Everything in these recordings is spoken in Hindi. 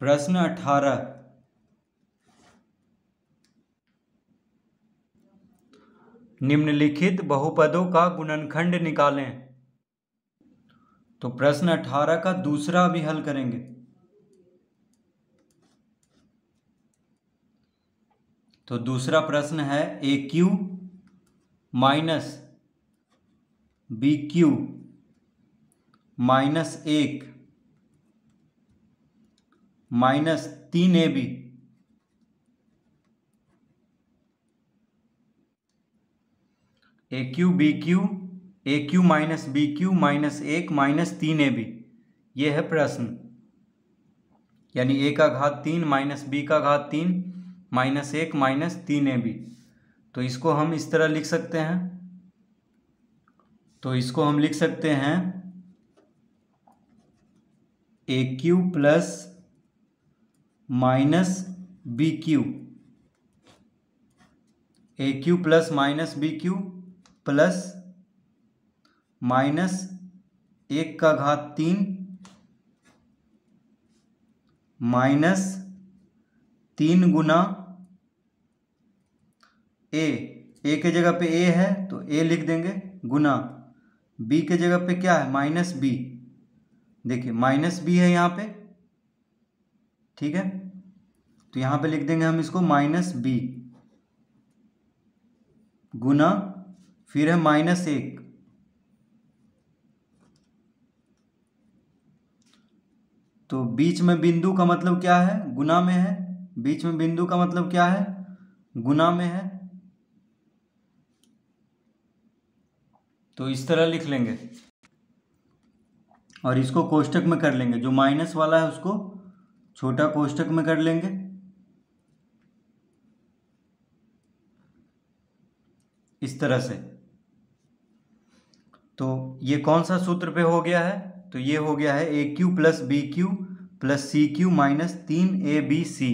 प्रश्न 18। निम्नलिखित बहुपदों का गुणनखंड निकालें। तो प्रश्न 18 का दूसरा भी हल करेंगे। तो दूसरा प्रश्न है a cube minus b cube minus 1 minus 3ab a cube minus b cube minus 1 minus 3ab। ये है प्रश्न, यानी a का घात 3 माइनस b का घात 3 माइनस 1 माइनस 3ab। तो इसको हम इस तरह लिख सकते हैं। A cube plus minus b cube, a cube plus minus b cube plus minus 1 का घात 3 माइनस 3 गुना ए के जगह पे ए है तो ए लिख देंगे, गुना बी के जगह पे क्या है माइनस बी। देखिए माइनस बी है यहाँ पे, ठीक है, तो यहाँ पे लिख देंगे हम इसको माइनस बी गुना फिर है माइनस 1, तो बीच में बिंदु का मतलब क्या है गुना में है, बीच में बिंदु का मतलब क्या है गुना में है। तो इस तरह लिख लेंगे और इसको कोष्टक में कर लेंगे, जो माइनस वाला है उसको छोटा कोष्टक में कर लेंगे। इस तरह से तो ये कौन सा सूत्र पे हो गया है, तो ये हो गया है a cube plus b cube plus c cube minus 3abc।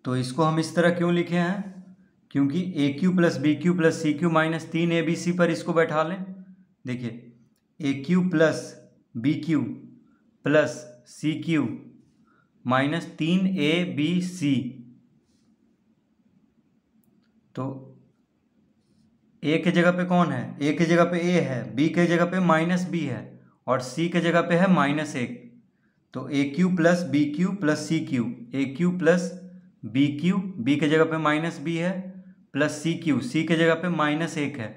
तो इसको हम इस तरह क्यों लिखे हैं, क्योंकि a cube plus b cube plus c cube minus 3abc पर इसको बैठा लें। देखिए a cube plus b cube plus c cube minus 3abc, तो ए के जगह पे कौन है, ए के जगह पे ए है, बी के जगह पे माइनस बी है और सी के जगह पे है माइनस 1। तो a cube plus b cube plus c cube, a cube plus b cube, b के जगह पे माइनस बी है, प्लस सी क्यू, सी के जगह पे माइनस 1 है,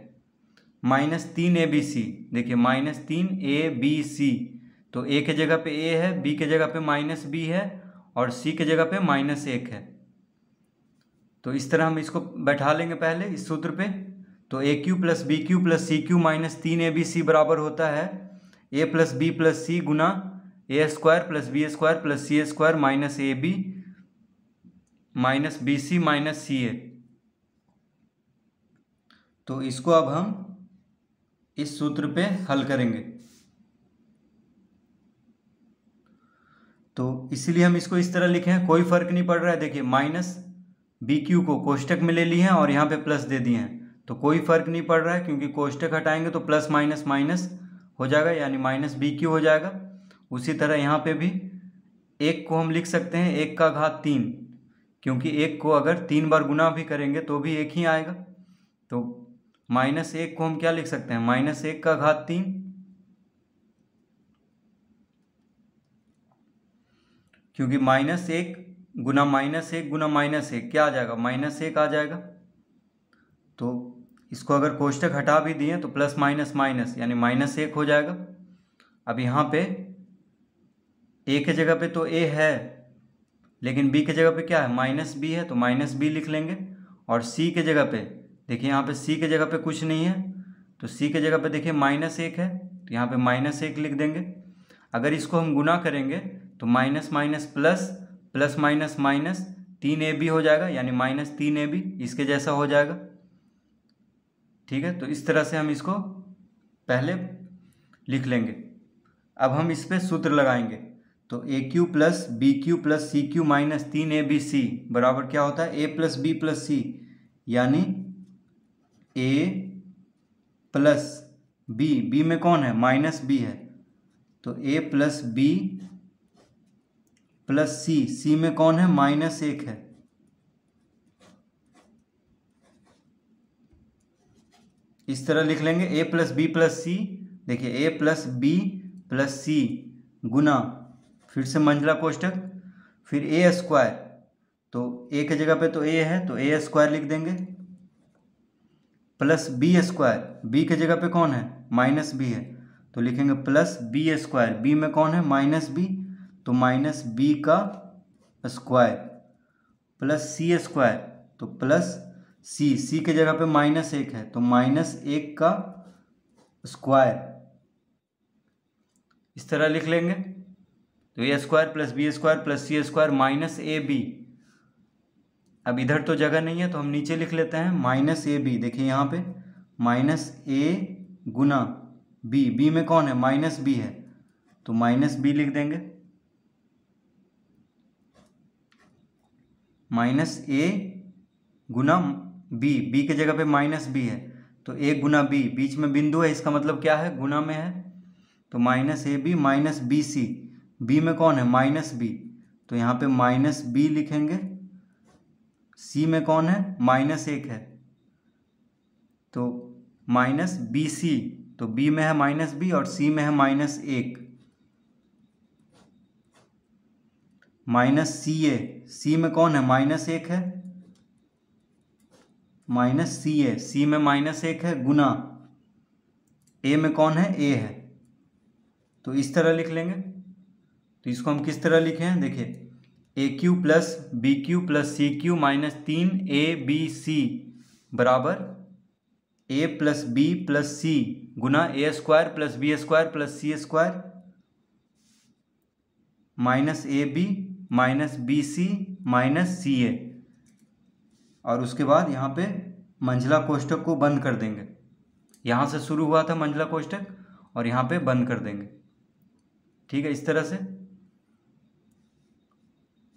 माइनस 3abc। देखिए माइनस 3abc, तो ए के जगह पे ए है, बी के जगह पे माइनस बी है और सी के जगह पे माइनस 1 है। तो इस तरह हम इसको बैठा लेंगे पहले इस सूत्र पे। तो a cube plus b cube plus c cube minus 3abc बराबर होता है ए प्लस बी प्लस सी गुना a square plus B square plus C square minus a b minus b c minus c a. तो इसको अब हम इस सूत्र पे हल करेंगे। तो इसीलिए हम इसको इस तरह लिखे हैं, कोई फर्क नहीं पड़ रहा है। देखिए माइनस बी क्यू को कोष्टक में ले लिए हैं और यहाँ पे प्लस दे दिए हैं, तो कोई फर्क नहीं पड़ रहा है, क्योंकि कोष्टक हटाएंगे तो प्लस माइनस माइनस हो जाएगा, यानी माइनस बी क्यू हो जाएगा। उसी तरह यहाँ पे भी एक को हम लिख सकते हैं 1 का घात 3, क्योंकि 1 को अगर 3 बार गुना भी करेंगे तो भी 1 ही आएगा। तो माइनस 1 को हम क्या लिख सकते हैं माइनस 1 का घात 3, क्योंकि माइनस 1 गुना माइनस 1 गुना माइनस 1 क्या आ जाएगा माइनस 1 आ जाएगा। तो इसको अगर कोष्टक हटा भी दिए तो प्लस माइनस माइनस यानी माइनस 1 हो जाएगा। अब यहाँ पे ए के जगह पे तो ए है, लेकिन बी के जगह पे क्या है माइनस बी है, तो माइनस बी लिख लेंगे। और सी के जगह पे देखिए, यहाँ पे सी के जगह पे कुछ नहीं है, तो सी के जगह पे देखिए माइनस 1 है, तो यहाँ पे माइनस 1 लिख देंगे। अगर इसको हम गुना करेंगे तो minus minus plus, plus minus minus 3ab हो जाएगा, यानी माइनस 3ab इसके जैसा हो जाएगा। ठीक है, तो इस तरह से हम इसको पहले लिख लेंगे। अब हम इस पे सूत्र लगाएंगे। तो a cube plus b cube plus c cube minus 3abc बराबर क्या होता है a plus B plus c, यानी ए प्लस बी, बी में कौन है माइनस बी है, तो a प्लस बी प्लस सी, सी में कौन है, -1 है। इस तरह लिख लेंगे a प्लस बी प्लस सी। देखिए a प्लस बी प्लस सी गुना, फिर से मंझला कोष्टक, फिर a स्क्वायर, तो a की जगह पे तो a है तो a स्क्वायर लिख देंगे, प्लस बी स्क्वायर, b की जगह पे कौन है, -b है तो लिखेंगे प्लस बी स्क्वायर, b में कौन है, -b, तो -b का स्क्वायर, प्लस सी स्क्वायर, तो प्लस सी की जगह पे -1 है तो -1 का स्क्वायर, इस तरह लिख लेंगे। तो a square plus B square plus C square -ab। अब इधर तो जगह नहीं है तो हम नीचे लिख लेते हैं -ab। देखिए यहाँ पे -a गुना b में कौन है, -b है तो -b लिख देंगे, -a गुना b की जगह पे -b है तो a गुना b, बीच में बिंदु है इसका मतलब क्या है, गुना में है, तो -ab -bc, b में कौन है, -b, तो यहाँ पे -b लिखेंगे, c में कौन है, -1 है तो -bc, तो b में है -b और c में है -1, -ca, c में कौन है, -1 है, -ca, c में -1 है गुना a में कौन है, a है, तो इस तरह लिख लेंगे। तो इसको हम किस तरह लिखे हैं, देखिए AQ plus BQ plus CQ -3ABC बराबर a प्लस बी प्लस सी गुना a square plus B square plus C square -AB -BC -CA, और उसके बाद यहाँ पे मंझला कोष्टक को बंद कर देंगे। यहाँ से शुरू हुआ था मंझला कोष्टक और यहाँ पे बंद कर देंगे, ठीक है, इस तरह से।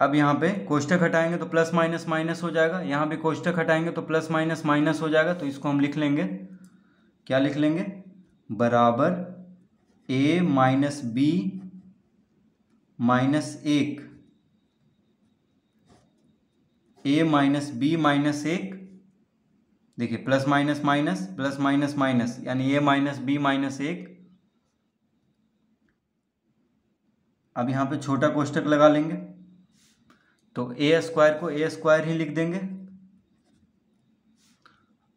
अब यहाँ पे कोष्टक हटाएंगे तो प्लस माइनस माइनस हो जाएगा, यहाँ भी कोष्टक हटाएंगे तो प्लस माइनस माइनस हो जाएगा, तो इसको हम लिख लेंगे, क्या लिख लेंगे, बराबर a minus B -1, a minus B -1, देखिए प्लस माइनस माइनस यानी a माइनस बी -1। अब यहाँ पे छोटा कोष्टक लगा लेंगे तो a स्क्वायर को a स्क्वायर ही लिख देंगे।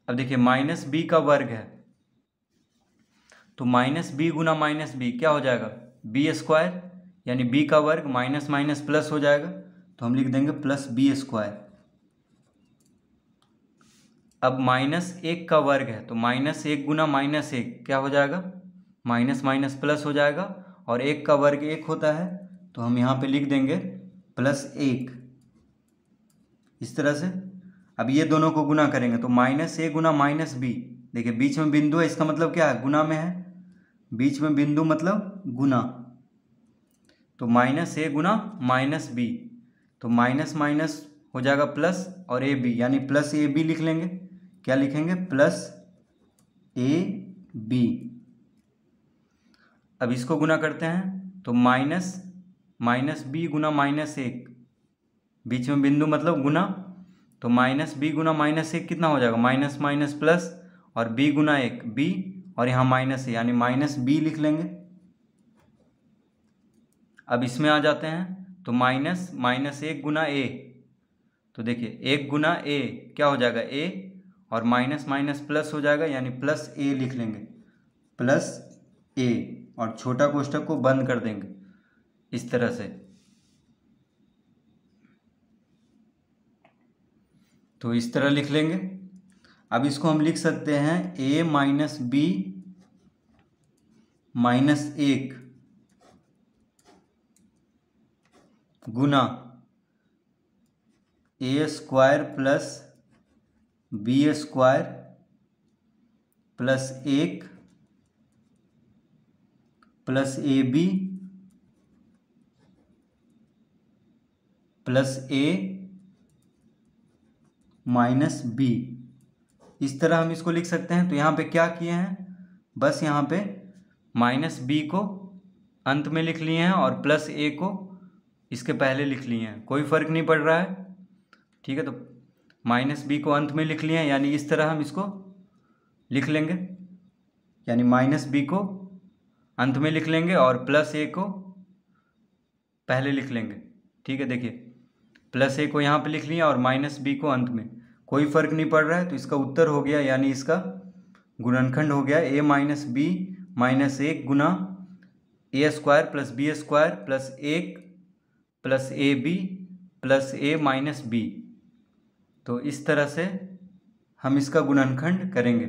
अब देखिए -b का वर्ग है तो -b गुना -b क्या हो जाएगा, b स्क्वायर, यानी b का वर्ग माइनस माइनस प्लस हो जाएगा तो हम लिख देंगे प्लस b स्क्वायर। अब -1 का वर्ग है तो -1 गुना -1 क्या हो जाएगा, माइनस माइनस प्लस हो जाएगा, और 1 का वर्ग 1 होता है तो हम यहाँ पे लिख देंगे +1, इस तरह से। अब ये दोनों को गुना करेंगे तो -a गुना -b, देखिए बीच में बिंदु है इसका मतलब क्या है, गुना में है, बीच में बिंदु मतलब गुना, तो -a गुना -b, तो माइनस माइनस हो जाएगा प्लस और ab, यानी +ab लिख लेंगे, क्या लिखेंगे, +ab। अब इसको गुना करते हैं तो -b गुना -1, बीच में बिंदु मतलब गुना, तो -b गुना -1 कितना हो जाएगा, माइनस माइनस प्लस, और b गुना 1 b, और यहाँ माइनस है यानी -b लिख लेंगे। अब इसमें आ जाते हैं तो -1 गुना a, तो देखिए 1 गुना a क्या हो जाएगा, a, और माइनस माइनस प्लस हो जाएगा यानी +a लिख लेंगे, +a, और छोटा कोष्टक को बंद कर देंगे इस तरह से। तो इस तरह लिख लेंगे। अब इसको हम लिख सकते हैं a माइनस बी -1 गुना a square plus B square plus 1 plus ab plus a minus b, इस तरह हम इसको लिख सकते हैं। तो यहाँ पे क्या किए हैं, बस यहाँ पे -b को अंत में लिख लिए हैं और प्लस ए को इसके पहले लिख लिए हैं, कोई फ़र्क नहीं पड़ रहा है। ठीक है, तो माइनस बी को अंत में लिख लिए हैं, यानी इस तरह हम इसको लिख लेंगे, यानी माइनस बी को अंत में लिख लेंगे और प्लस ए को पहले लिख लेंगे। ठीक है, देखिए प्लस ए को यहाँ पे लिख लिया और माइनस बी को अंत में, कोई फ़र्क नहीं पड़ रहा है, तो इसका उत्तर हो गया, यानी इसका गुणनखंड हो गया ए माइनस बी माइनस 1 गुना a square plus B square plus 1 plus a b plus a minus b. तो इस तरह से हम इसका गुणनखंड करेंगे।